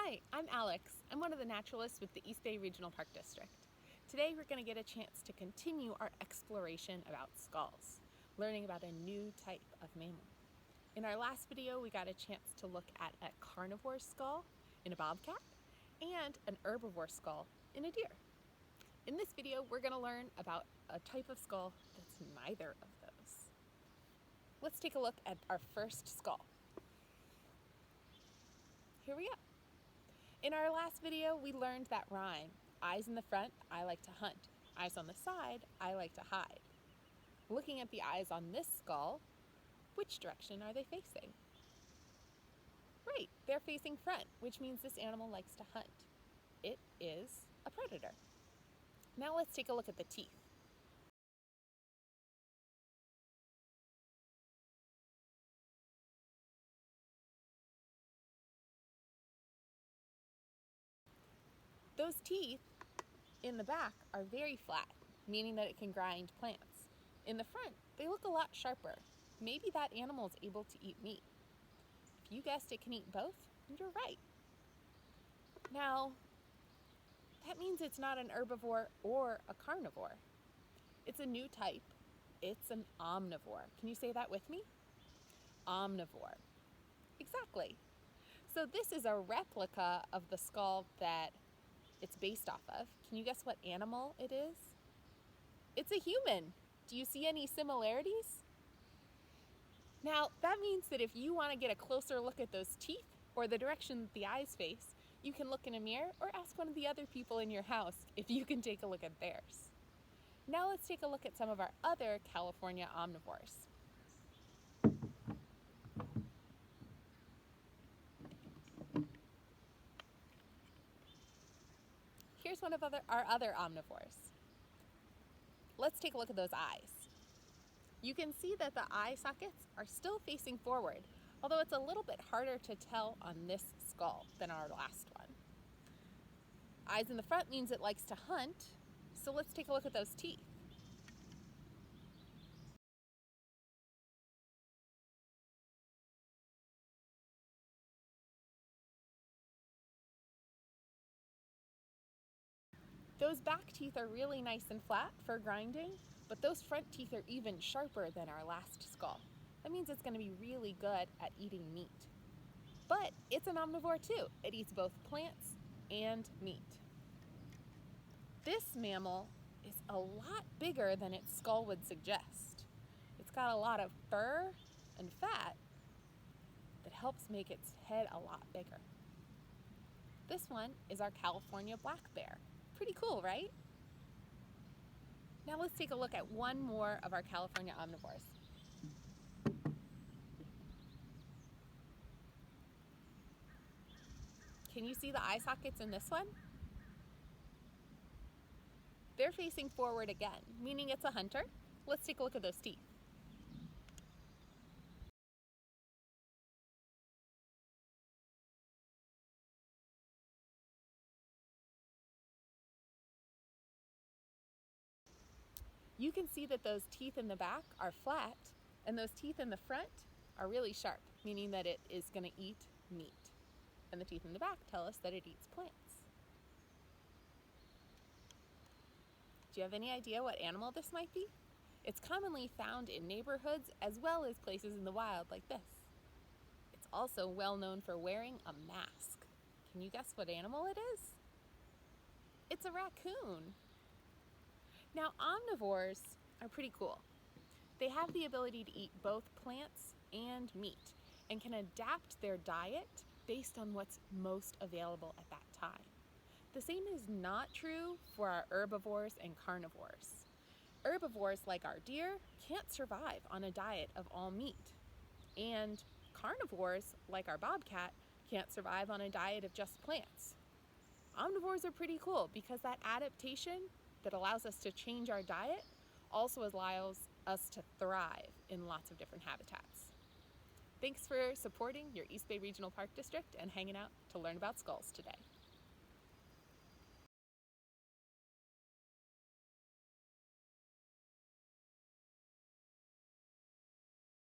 Hi, I'm Alex. I'm one of the naturalists with the East Bay Regional Park District. Today we're going to get a chance to continue our exploration about skulls, learning about a new type of mammal. In our last video, we got a chance to look at a carnivore skull in a bobcat and an herbivore skull in a deer. In this video, we're going to learn about a type of skull that's neither of those. Let's take a look at our first skull. Here we go. In our last video, we learned that rhyme. Eyes in the front, I like to hunt. Eyes on the side, I like to hide. Looking at the eyes on this skull, which direction are they facing? Right, they're facing front, which means this animal likes to hunt. It is a predator. Now let's take a look at the teeth. Those teeth in the back are very flat, meaning that it can grind plants. In the front, they look a lot sharper. Maybe that animal is able to eat meat. If you guessed it can eat both, you're right. Now, that means it's not an herbivore or a carnivore. It's a new type. It's an omnivore. Can you say that with me? Omnivore. Exactly. So this is a replica of the skull that it's based off of. Can you guess what animal it is? It's a human. Do you see any similarities? Now, that means that if you want to get a closer look at those teeth or the direction that the eyes face, you can look in a mirror or ask one of the other people in your house if you can take a look at theirs. Now let's take a look at some of our other California omnivores. Here's one of our other omnivores. Let's take a look at those eyes. You can see that the eye sockets are still facing forward, although it's a little bit harder to tell on this skull than our last one. Eyes in the front means it likes to hunt, so let's take a look at those teeth. Those back teeth are really nice and flat for grinding, but those front teeth are even sharper than our last skull. That means it's going to be really good at eating meat. But it's an omnivore too. It eats both plants and meat. This mammal is a lot bigger than its skull would suggest. It's got a lot of fur and fat that helps make its head a lot bigger. This one is our California black bear. Pretty cool, right? Now let's take a look at one more of our California omnivores. Can you see the eye sockets in this one? They're facing forward again, meaning it's a hunter. Let's take a look at those teeth. You can see that those teeth in the back are flat, and those teeth in the front are really sharp, meaning that it is going to eat meat. And the teeth in the back tell us that it eats plants. Do you have any idea what animal this might be? It's commonly found in neighborhoods as well as places in the wild like this. It's also well known for wearing a mask. Can you guess what animal it is? It's a raccoon. Now, omnivores are pretty cool. They have the ability to eat both plants and meat and can adapt their diet based on what's most available at that time. The same is not true for our herbivores and carnivores. Herbivores, like our deer, can't survive on a diet of all meat. And carnivores, like our bobcat, can't survive on a diet of just plants. Omnivores are pretty cool because that adaptation that allows us to change our diet also allows us to thrive in lots of different habitats. Thanks for supporting your East Bay Regional Park District and hanging out to learn about skulls today.